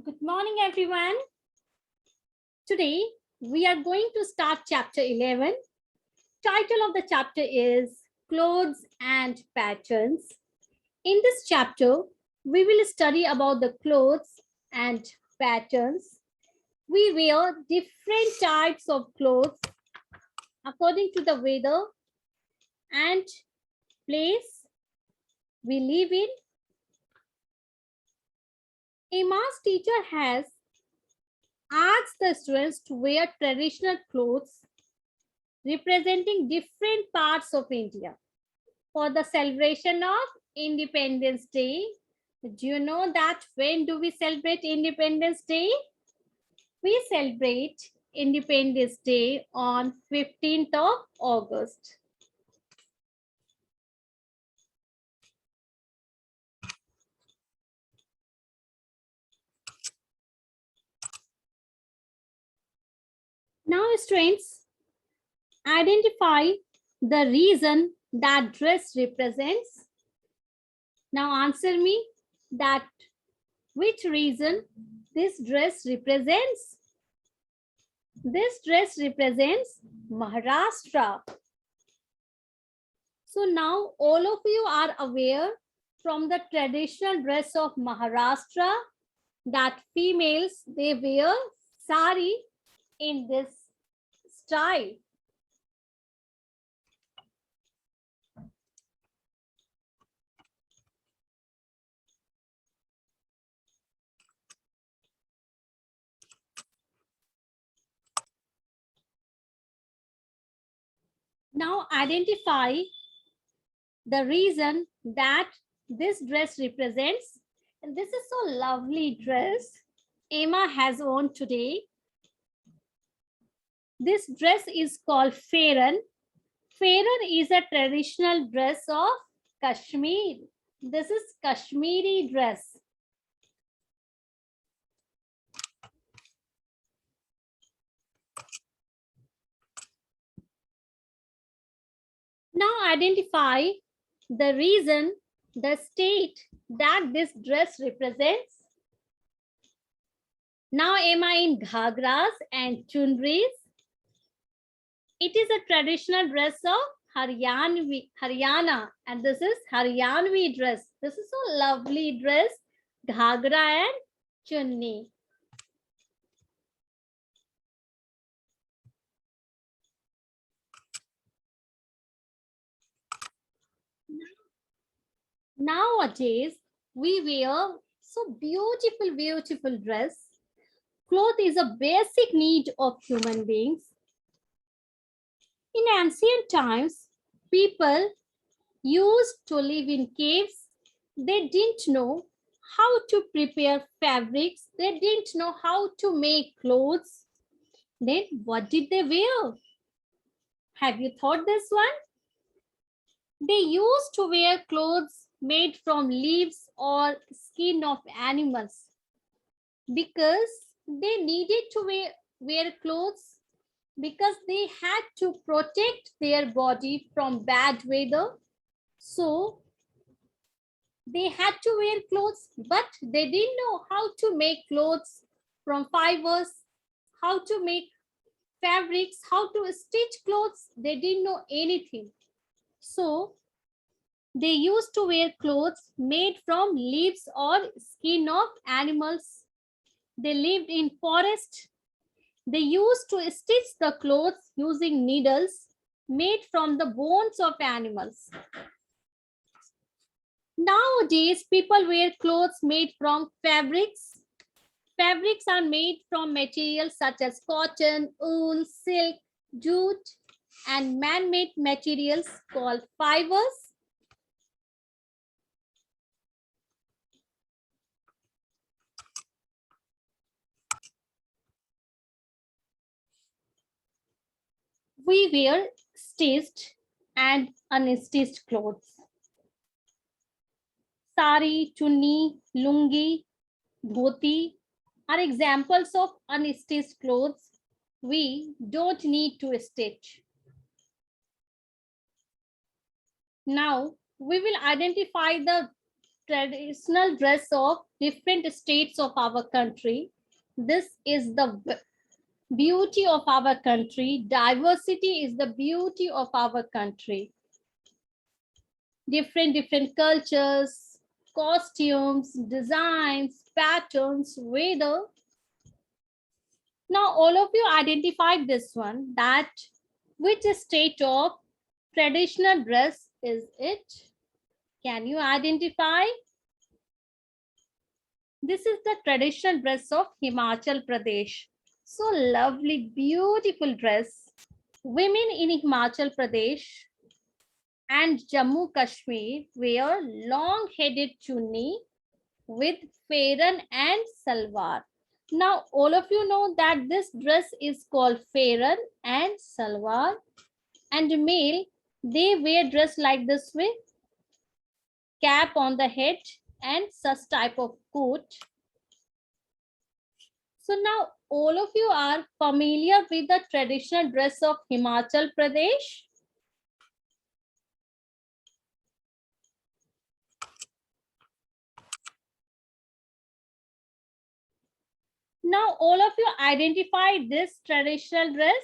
Good morning, everyone. Today, we are going to start chapter 11. Title of the chapter is Clothes and Patterns. In this chapter, we will study about the clothes and patterns. We wear different types of clothes according to the weather and place we live in. A math teacher has asked the students to wear traditional clothes representing different parts of India for the celebration of Independence Day. Do you know that when do we celebrate Independence Day? We celebrate Independence Day on 15th of August. Now, students, identify the reason that dress represents. Now, answer me that which reason this dress represents. This dress represents Maharashtra. So now all of you are aware from the traditional dress of Maharashtra that females, they wear sari in this style. Now identify the reason that this dress represents. And this is so lovely dress Emma has on today. This dress is called Fairan. Fairan is a traditional dress of Kashmir. This is Kashmiri dress. Now identify the reason, the state that this dress represents. Now am I in ghagras and chunris? It is a traditional dress of Haryana, and this is Haryanvi dress. This is a lovely dress, ghagra and chunni. Nowadays, we wear so beautiful dress. Cloth is a basic need of human beings. In ancient times, people used to live in caves. They didn't know how to prepare fabrics. They didn't know how to make clothes. Then what did they wear? Have you thought this one? They used to wear clothes made from leaves or skin of animals because they needed to wear clothes because they had to protect their body from bad weather. So they had to wear clothes, but they didn't know how to make clothes from fibers, how to make fabrics, how to stitch clothes. They didn't know anything. So they used to wear clothes made from leaves or skin of animals. They lived in forest. They used to stitch the clothes using needles made from the bones of animals. Nowadays, people wear clothes made from fabrics. Fabrics are made from materials such as cotton, wool, silk, jute, and man-made materials called fibers. We wear stitched and unstitched clothes. Sari, chunni, lungi, dhoti are examples of unstitched clothes we don't need to stitch. Now, we will identify the traditional dress of different states of our country. This is the beauty of our country. Diversity is the beauty of our country. Different cultures, costumes, designs, patterns, weather. Now all of you identified this one, that which state of traditional dress is it? Can you identify? This is the traditional dress of Himachal Pradesh. So lovely, beautiful dress. Women in Himachal Pradesh and Jammu Kashmir wear long-headed chunni with fairan and salwar. Now all of you know that this dress is called fairan and salwar, and male, they wear dress like this way, cap on the head and such type of coat. So now all of you are familiar with the traditional dress of Himachal Pradesh. Now all of you identify this traditional dress.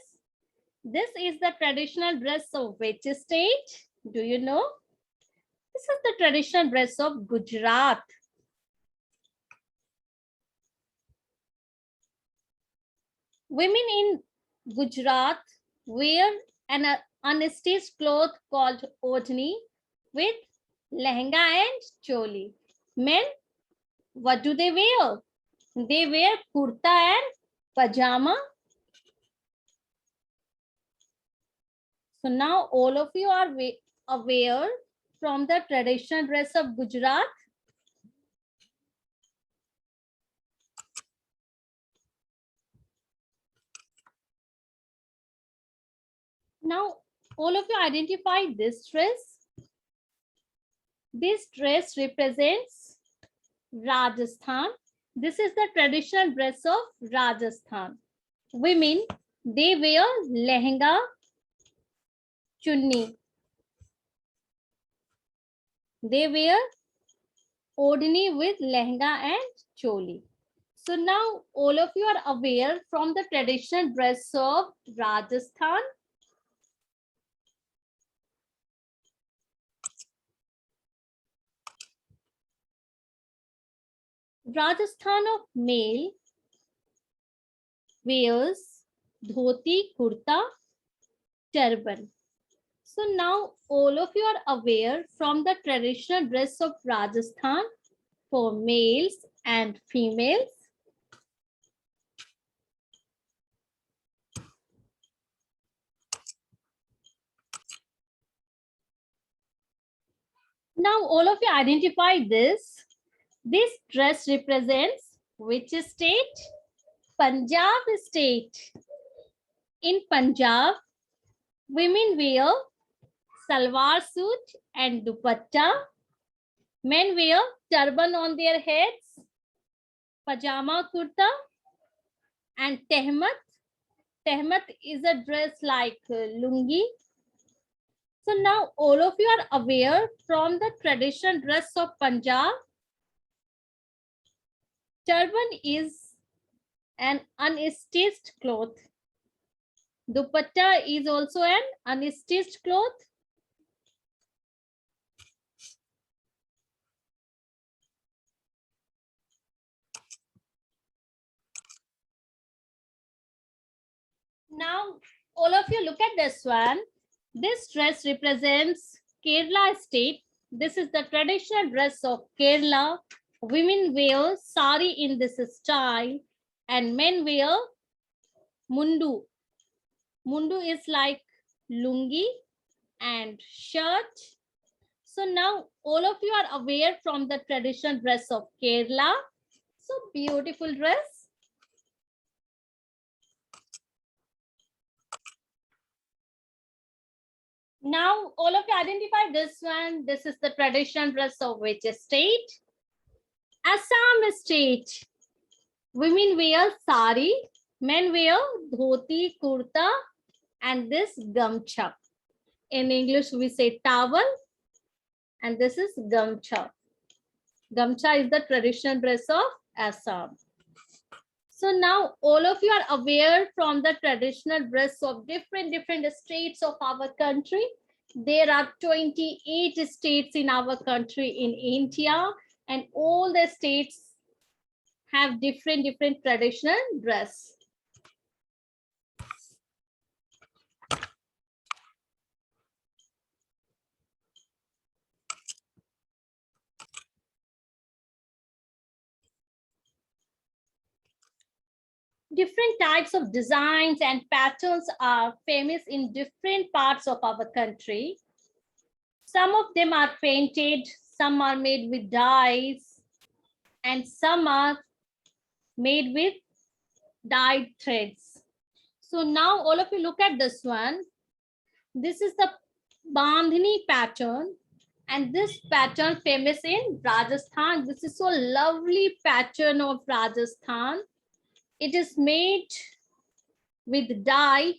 This is the traditional dress of which state? Do you know? This is the traditional dress of Gujarat. Women in Gujarat wear an unstitched cloth called odhni with lehenga and choli. Men, what do they wear? They wear kurta and pajama. So now all of you are aware from the traditional dress of Gujarat. Now all of you identify this dress. This dress represents Rajasthan. This is the traditional dress of Rajasthan. Women, they wear lehenga, chunni. They wear odhni with lehenga and choli. So now all of you are aware from the traditional dress of Rajasthan. Rajasthan of male wears dhoti, kurta, turban. So now all of you are aware from the traditional dress of Rajasthan for males and females. Now all of you identify this. This dress represents which state? Punjab state. In Punjab, women wear salwar suit and dupatta. Men wear turban on their heads, pajama kurta and tehmat. Tehmat is a dress like lungi. So now all of you are aware from the traditional dress of Punjab. Turban is an unstitched cloth. Dupatta is also an unstitched cloth. Now, all of you look at this one. This dress represents Kerala state. This is the traditional dress of Kerala. Women wear sari in this style and men wear mundu. Mundu is like lungi and shirt. So now all of you are aware from the traditional dress of Kerala. So beautiful dress. Now all of you identify this one. This is the traditional dress of which state? Assam state. Women wear sari, men wear dhoti, kurta, and this gamcha. In English, we say towel, and this is gamcha. Gamcha is the traditional dress of Assam. So now all of you are aware from the traditional dress of different states of our country. There are 28 states in our country in India, and all the states have different traditional dress. Different types of designs and patterns are famous in different parts of our country. Some of them are painted, some are made with dyes, and some are made with dyed threads. So now all of you look at this one. This is the Bandhani pattern, and this pattern famous in Rajasthan. This is so lovely pattern of Rajasthan. It is made with dye.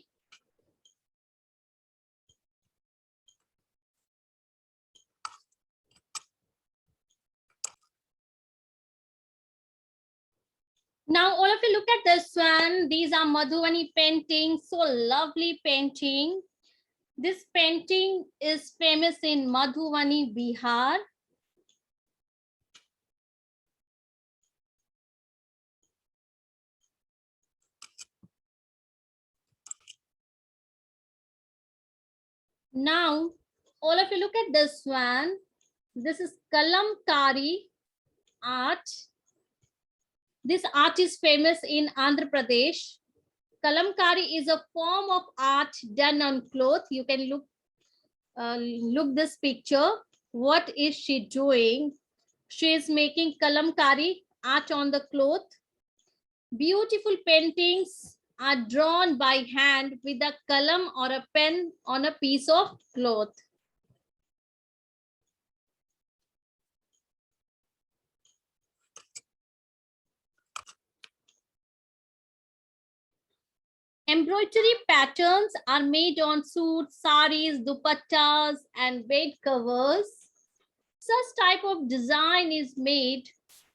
Now all of you look at this one. These are Madhubani paintings, so lovely painting. This painting is famous in Madhubani, Bihar. Now, all of you look at this one. This is Kalamkari art. This art is famous in Andhra Pradesh. Kalamkari is a form of art done on cloth. You can look this picture. What is she doing? She is making kalamkari art on the cloth. Beautiful paintings are drawn by hand with a kalam or a pen on a piece of cloth. Embroidery patterns are made on suits, saris, dupattas, and bed covers. Such type of design is made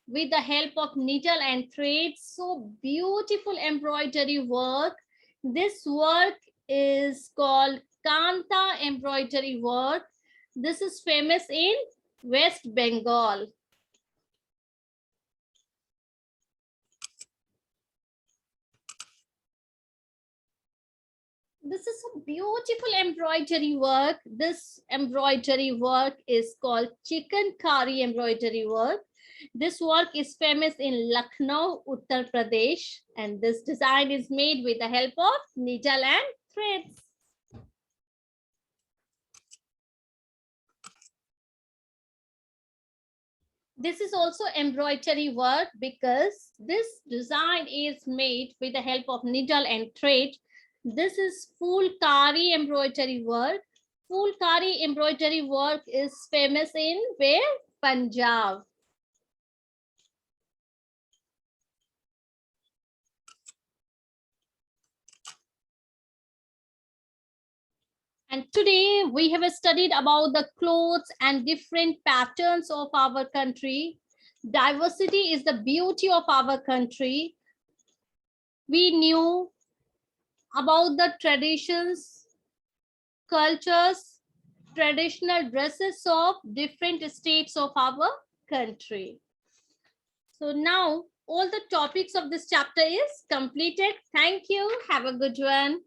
with the help of needle and thread. So beautiful embroidery work. This work is called Kanta embroidery work. This is famous in West Bengal. This is a beautiful embroidery work. This embroidery work is called Chikankari embroidery work. This work is famous in Lucknow, Uttar Pradesh, and this design is made with the help of needle and threads. This is also embroidery work because this design is made with the help of needle and thread. This is Fulkari embroidery work. Fulkari embroidery work is famous in where? Punjab. And today we have studied about the clothes and different patterns of our country. Diversity is the beauty of our country. We knew about the traditions, cultures, traditional dresses of different states of our country. So now all the topics of this chapter is completed. Thank you. Have a good one.